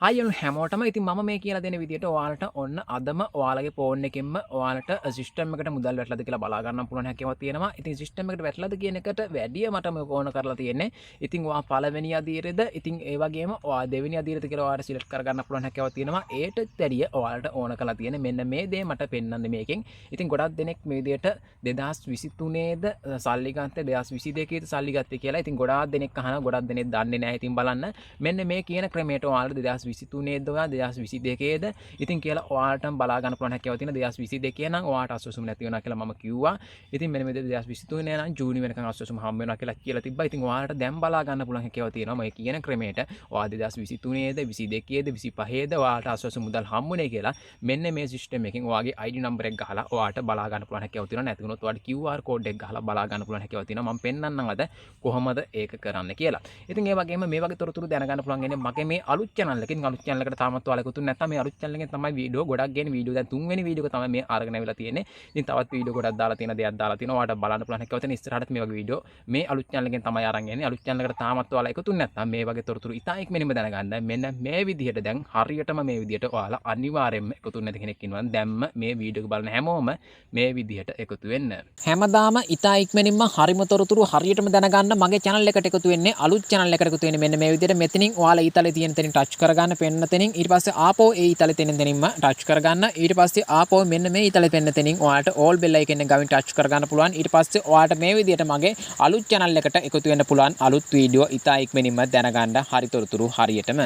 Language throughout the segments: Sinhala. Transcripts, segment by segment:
හයියනු හැමෝටම ඉතින් මම මේ කියලා දෙන විදිහට ඔයාලට ඔන්න අදම ඔයාලගේ ෆෝන් එකෙන්ම ඔයාලට සිස්ටම් එකට මුදල් වැටලාද කියලා බලා ගන්න පුළුවන් හැකියාවක් තියෙනවා. ඉතින් සිස්ටම් එකට වැටලාද කියන එකට වැඩිය මට මේක ඕන කරලා තියෙන්නේ. ඉතින් ඔයා පළවෙනි අදියරේද ඉතින් ඒ වගේම ඔයා දෙවෙනි අදියරේද කියලා ඔයාලට සිලෙක්ට් කර ගන්න පුළුවන් හැකියාවක් තියෙනවා. ඒට වැඩිය ඔයාලට ඕන කරලා තියෙන්නේ මෙන්න මේ දේ මට පෙන්වන්න මේකෙන්. ඉතින් ගොඩක් දෙනෙක් මේ විදිහට 2023ද සල්ලි ගත්තේ 2022ද සල්ලි ගත්තේ කියලා. ඉතින් ගොඩාක් දෙනෙක් අහනවා ගොඩක් දෙනෙක් දන්නේ නැහැ. ඉතින් බලන්න මෙන්න මේ කියන ක්‍රමයට ඔයාලට 2023ද ඔයා 2022ද ඉතින් කියලා ඔයාලටම බලා ගන්න පුළුවන් හැකියාව තියෙන 2022 නම් ඔයාලට අස්වැසුම් නැති වෙනවා කියලා මම කිව්වා. ඉතින් මෙන්න මේ 2023 නම් ජූනි වෙනකන් අස්වැසුම් හම්බ වෙනවා කියලා තිබ්බා. ඉතින් ඔයාලට දැන් බලා ගන්න පුළුවන් හැකියාව තියෙනවා මේ කියන ක්‍රමයට. ඔයා 2023ද 22ද 25ද ඔයාලට අස්වැසුම් මුදල් හම්බුනේ කියලා මෙන්න මේ සිස්ටම් එකෙන් ඔයාගේ ID නම්බර් එක ගහලා ඔයාලට බලා ගන්න පුළුවන් හැකියාව තියෙනවා. නැති වුණොත් ඔයාලට QR කෝඩ් එක ගහලා බලා ගන්න පුළුවන් හැකියාව තියෙනවා. මම පෙන්නන්නම් අද කොහොමද ඒක කරන්න කියලා. ඉතින් ඒ වගේම මේ වගේ තොරතුරු දැනගන්න පුළුවන් ඉන්නේ මගේ මේ අලුත් channel එකකින්. අලුත් channel එකට තාමත් ඔයාලා එකතු නැත්නම් මේ අලුත් channel එකෙන් තමයි වීඩියෝ ගොඩක් ගේන. වීඩියෝ දැන් තුන්වෙනි වීඩියෝ එක තමයි මේ අරගෙන ආවිලා තියෙන්නේ. ඉතින් තවත් වීඩියෝ ගොඩක් දාලා තියෙන දෙයක් දාලා තියෙනවා. ඔයාලට බලන්න පුළුවන් හැකියාව තියෙන ඉස්සරහට මේ වගේ වීඩියෝ මේ අලුත් channel එකෙන් තමයි අරන් එන්නේ. අලුත් channel එකට තාමත් ඔයාලා එකතු නැත්නම් මේ වගේ තොරතුරු ඉතා ඉක්මනින්ම දැනගන්න මෙන්න මේ විදිහට දැන් හරියටම මේ විදිහට ඔයාලා අනිවාර්යයෙන්ම එකතු නැති කෙනෙක් ඉන්නවා. දැන්ම මේ වීඩියෝ එක බලන හැමෝම මේ විදිහට එකතු වෙන්න. හැමදාම ඉතා ඉක්මනින්ම හරිම තොරතුරු හරියටම දැනගන්න මගේ channel එකට එකතු වෙන්නේ. අලුත් channel එකට එකතු වෙන්නේ මෙන්න මේ විදිහට මෙතනින් ඔයාලා ඊතලේ තියෙන තැනින් ටච් කරගන්න පෙන්න තැනින් ඊට පස්සේ ආපෝ ඒ ඊතලේ තියෙන තැනින්ම ටච් කරගන්න. ඊට පස්සේ ආපෝ මෙන්න මේ ඊතලේ පෙන්න තැනින් ඔයාලට all bell icon එක ගාවින් ටච් කරගන්න පුළුවන්. ඊට පස්සේ ඔයාලට මේ විදිහට මගේ අලුත් channel එකට එකතු වෙන්න පුළුවන්. අලුත් වීඩියෝ ඉතා ඉක්මනින්ම දැනගන්න හරි තොරතුරු හරියටම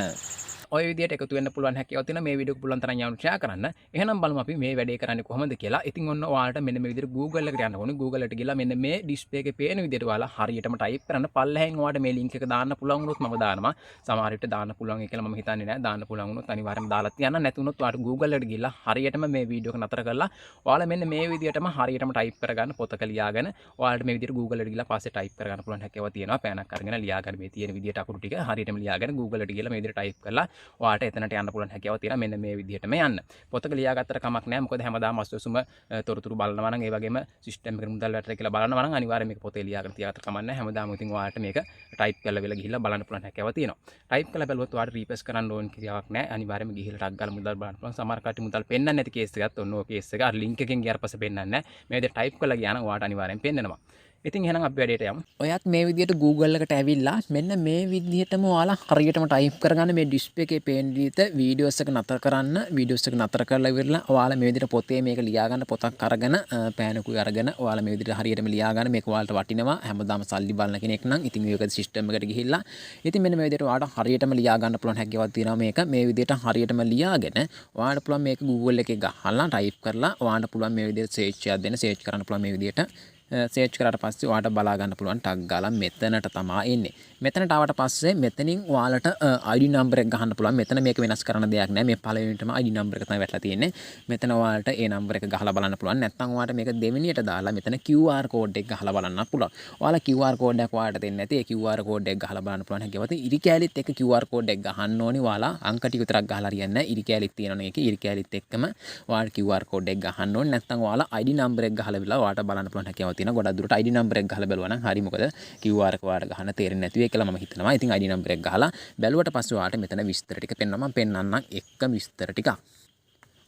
ඔය විදිහට එකතු වෙන්න පුළුවන් හැකියාව තියෙන මේ වීඩියෝ එක පුළුවන් තරම් යාළුවෝ ෂෙයා කරන්න. එහෙනම් බලමු අපි මේ වැඩේ කරන්නේ කොහොමද කියලා. ඉතින් ඔන්න ඔයාලට මෙන්න මේ විදිහට Google එකට යන්න ඕනේ. Google එකට ගිහලා මෙන්න මේ ඩිස්ප්ලේ එකේ පේන විදිහට ඔයාලා හරියටම ටයිප් කරන්න. පල්ලෙහෙන් ඔයාලට මේ link එක දාන්න පුළුවන් වුණොත් මම දානවා. සමහර විට දාන්න පුළුවන් කියලා මම හිතන්නේ නැහැ. දාන්න පුළුවන් වුණොත් අනිවාර්යයෙන්ම දාලා තියන්න. නැති වුණොත් ඔයාලට Google එකට ගිහලා හරියටම මේ වීඩියෝ එක නතර කරලා ඔයාලා මෙන්න මේ විදිහටම හරියටම ටයිප් කරගන්න පොතක ලියාගෙන ඔයාලට මේ විදිහට Google එකට ගිහලා පස්සේ ටයිප් කරගන්න පුළුවන් හැකියාව තියෙනවා. පෑනක් අරගෙන ලියාගන්න මේ තියෙන විදිහට අකුරු ටික හරියටම ලියාගෙන Google එකට ගිහලා මේ විදිහට ටයිප් කරලා ඔයාලට එතනට යන්න පුළුවන් හැකියාව තියෙනවා. මෙන්න මේ විදිහටම යන්න. පොතක ලියාගත්තට කමක් නැහැ. මොකද හැමදාම අස්වැසුම තොරතුරු බලනවා නම් ඒ වගේම සිස්ටම් එකට මුදල් වැටලා කියලා බලනවා නම් අනිවාර්යයෙන් මේක පොතේ ලියාගෙන තියාගත්තට කමක් නැහැ. හැමදාම ඉතින් ඔයාලට මේක ටයිප් කරලා වෙලා ගිහිල්ලා බලන්න පුළුවන් හැකියාව තියෙනවා. ටයිප් කරලා බැලුවොත් ඔයාලට රීප්‍රෙස් කරන්න ඕන කියාවක් නැහැ. අනිවාර්යයෙන්ම ගිහිල්ලා ටක් ගාලා මුදල් බලන්න පුළුවන්. සමහර කට්ටිය මුදල් පෙන්නන්නේ නැති කේස් එකක් ඔන්න ඔය කේස් එක. අර ලින්ක් එකෙන් ගියාට පස්සේ පෙන්නන්නේ නැහැ. මේ විදිහට ටයිප් කරලා ගියා නම් ඔයාලට අනිවාර්යයෙන් පෙන්නනවා. ඉතින් එහෙනම් අපි වැඩේට යමු. ඔයත් මේ විදිහට Google එකට ඇවිල්ලා මෙන්න මේ විදිහටම ඔයාලා හරියටම ටයිප් කරගන්න මේ ඩිස්ප්ලේ එකේ පේන විදිහට වීඩියෝස් එක නතර කරන්න. වීඩියෝස් එක නතර කරලා ඉවරලා ඔයාලා මේ විදිහට පොතේ මේක ලියා ගන්න පොතක් අරගෙන පෑනකුයි අරගෙන ඔයාලා මේ විදිහට හරියටම ලියා ගන්න. මේක ඔයාලට වටිනවා. හැමදාම සල්ලි බලන කෙනෙක් නම් ඉතින් මේක සිස්ටම් එකට ගිහිල්ලා ඉතින් මෙන්න මේ විදිහට ඔයාලට හරියටම ලියා ගන්න පුළුවන් හැකියාවක් තියෙනවා මේක. මේ විදිහට හරියටම ලියාගෙන ඔයාලට පුළුවන් මේක Google එකේ ගහලා ටයිප් කරලා ඔයාලට පුළුවන් මේ විදිහට සර්ච් එකක් දෙන්න. සර්ච් කරන්න පුළුවන් මේ විදිහට සර්ච් කරාට පස්සේ ඔයාලට බලා ගන්න පුළුවන් ටග් ගාලා මෙතනට තමයි එන්නේ. මෙතනට ආවට පස්සේ මෙතනින් ඔයාලට ID නම්බර් එක ගහන්න පුළුවන්. මෙතන මේක වෙනස් කරන්න දෙයක් නැහැ. මේ පළවෙනිටම ID නම්බර් එක තමයි වැටලා තියෙන්නේ. මෙතන ඔයාලට ඒ නම්බර් එක ගහලා බලන්න පුළුවන්. නැත්නම් ඔයාලට මේක දෙවෙනියට දාලා මෙතන QR කෝඩ් එක ගහලා බලන්න පුළුවන්. ඔයාලා QR කෝඩ් එකක් ඔයාලට දෙන්නේ නැති ඒ QR කෝඩ් එක ගහලා බලන්න පුළුවන් හැකියාව තියෙනවා. ඉරි කැලිත් එක QR කෝඩ් එක ගහන්න ඕනේ. ඔයාලා අංක ටික විතරක් ගහලා හරියන්නේ නැහැ. ඉරි කැලිත් තියෙනවනේ ඒකේ. ඉරි කැලිත් එක්කම ඔයාලට QR කෝඩ් එක ගහන්න ඕනේ. නැත්නම් ඔයාලා ID නම්බර් එක ගහලා විලා ඔයාලට බලන්න පුළුවන් හැකියාව තියෙනවා. ගොඩක් දුරට ID නම්බර් එක ගහලා බලුවා නම් හරි. මොකද QR එක ඔයාලට ගහන්න තේරෙන්නේ නැති වෙයි කියලා මම හිතනවා. ඉතින් ID නම්බර් එක ගහලා බැලුවට පස්සේ ඔයාලට මෙතන විස්තර ටික පෙන්වනවා. මම පෙන්වන්නම් එක විස්තර ටිකක්.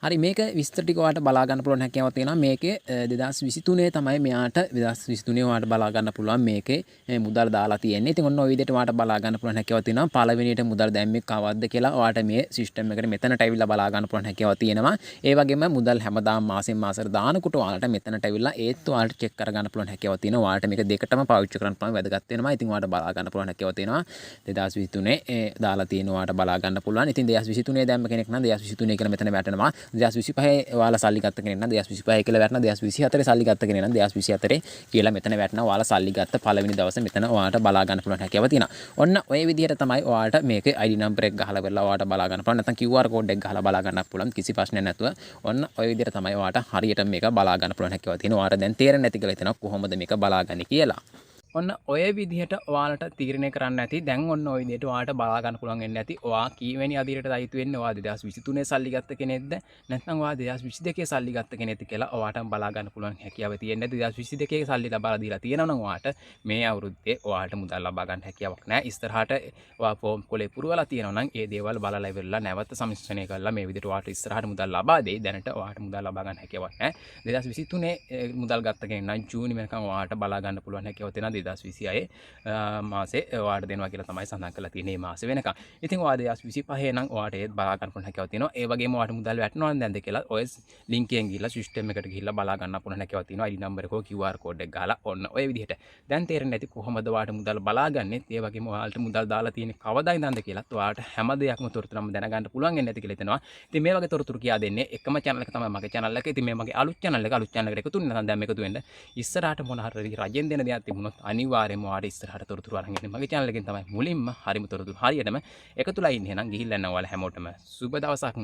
හරි මේක විස්තර ටික ඔයාලට බලා ගන්න පුළුවන් හැකියාවක් තියෙනවා. මේකේ 2023 තමයි මෙයාට 2023 ඔයාලට බලා ගන්න පුළුවන් මේකේ මුදල් දාලා තියෙන්නේ. ඉතින් ඔන්න ඔය විදිහට ඔයාලට බලා ගන්න පුළුවන් හැකියාවක් තියෙනවා. පළවෙනියට මුදල් දැම්මේ කවද්ද කියලා ඔයාලට මේ සිස්ටම් එකට මෙතනට ඇවිල්ලා බලා ගන්න පුළුවන් හැකියාවක් තියෙනවා. ඒ වගේම මුදල් හැමදාම මාසෙන් මාසෙට දානකොට ඔයාලට මෙතනට ඇවිල්ලා ඒත් ඔයාලට චෙක් කර ගන්න පුළුවන් හැකියාවක් තියෙනවා. ඔයාලට මේක දෙකටම පාවිච්චි කරන්න පුළුවන් වැදගත් වෙනවා. ඉතින් ඔයාලට බලා ගන්න පුළුවන් හැකියාවක් තියෙනවා. 2023 දාලා තියෙන ඔයාලට බලා ගන්න පුළුවන්. ඉතින් 2023 දැම්ම කෙනෙක් නම් 2023 කියලා මෙතන වැටෙනවා. 2025 ඔයාලා සල්ලි ගත්ත කෙනෙක් නම් 2025 කියලා වැටෙනවා. 2024 සල්ලි ගත්ත කෙනෙක් නම් 2024 කියලා මෙතන වැටෙනවා. ඔයාලා සල්ලි ගත්ත පළවෙනි දවසේ මෙතන ඔයාලට බලා ගන්න පුළුවන් හැකියාව තියෙනවා. ඔන්න ඔය විදිහට තමයි ඔයාලට මේකේ ID නම්බර් එක ගහලා කරලා ඔයාලට බලා ගන්න පුළුවන්. නැත්නම් QR කෝඩ් එක ගහලා බලා ගන්නත් පුළුවන්. කිසි ප්‍රශ්නයක් නැතුව ඔන්න ඔය විදිහට තමයි ඔයාලට හරියට මේක බලා ගන්න පුළුවන් හැකියාව තියෙනවා. ඔයාලට දැන් තේරෙන්නේ නැති කියලා හිතනවා කොහොමද මේක බලාගන්නේ කියලා. ඔන්න ඔය විදිහට ඔයාලට තීරණය කරන්න ඇති. දැන් ඔන්න ඔය විදිහට ඔයාලට බලා ගන්න පුළුවන් වෙන්නේ නැති. ඔයා කීවැනි අදියරට අයිති වෙන්නේ? ඔයා 2023 සල්ලි ගත්ත කෙනෙක්ද? නැත්නම් ඔයා 2022 සල්ලි ගත්ත කෙනෙක්ද කියලා ඔයාට බලා ගන්න පුළුවන් හැකියාව තියෙන්නේ. 2022 සල්ලි ලබා දීලා තියෙනවා නම් ඔයාට මේ අවුරුද්දේ ඔයාලට මුදල් ලබා ගන්න හැකියාවක් නැහැ. ඉස්සරහට ඔයා ෆෝම් කොලේ පුරවලා තියෙනවා නම් ඒ දේවල් බලලා ඉවරලා නැවත සම්මිශ්‍රණය කරලා මේ විදිහට ඔයාට ඉස්සරහට මුදල් ලබා දෙයි. දැනට ඔයාට මුදල් ලබා ගන්න හැකියාවක් නැහැ. 2023 මුදල් ගත්ත කෙනෙක් නම් ජූනි වෙනකන් ඔයාට බලා ගන්න පුළුවන් හැකියාව තියෙනවා. 2026 මාසේ ඔයාට දෙනවා කියලා තමයි සඳහන් කරලා තියෙන්නේ මේ මාසේ වෙනකන්. ඉතින් ඔයා 2025 නම් ඔයාට ඒත් බලා ගන්න පුළුවන් හැකියාව තියෙනවා. ඒ වගේම ඔයාට මුදල් වැටෙනවද නැද්ද කියලා ඔය ලින්ක් එකෙන් ගිහලා සිස්ටම් එකට ගිහලා බලා ගන්න පුළුවන් හැකියාව තියෙනවා. ID නම්බර් එක QR කෝඩ් එක ගහලා ඔන්න ඔය විදිහට. දැන් තේරෙන්නේ නැති කොහොමද ඔයාට මුදල් බලාගන්නේ? ඒ වගේම ඔයාලට මුදල් දාලා තියෙන්නේ කවදා ඉඳන්ද කියලාත් ඔයාලට හැම දෙයක්ම තොරතුරම දැනගන්න පුළුවන් වෙන්නේ නැති කියලා හිතනවා. ඉතින් මේ වගේ තොරතුරු කියා දෙන්නේ එකම channel එක තමයි මගේ channel එක. ඉතින් මේ මගේ අලුත් channel එකට එකතු වෙන්න නම් දැන් මේක එකතු වෙන්න. ඉස්සරහට මොන හරි රජෙන් දෙන දෙයක් තිබුණොත් අනිවාර්යයෙන්ම ඔයාලට ඉස්සරහට තොරතුරු අරන් එන්නේ මගේ channel එකෙන් තමයි මුලින්ම හරිම තොරතුරු හරියටම එකතුලා ඉන්නේ. එහෙනම් ගිහිල්ලා යන්න ඔයාලා හැමෝටම සුබ දවසක්.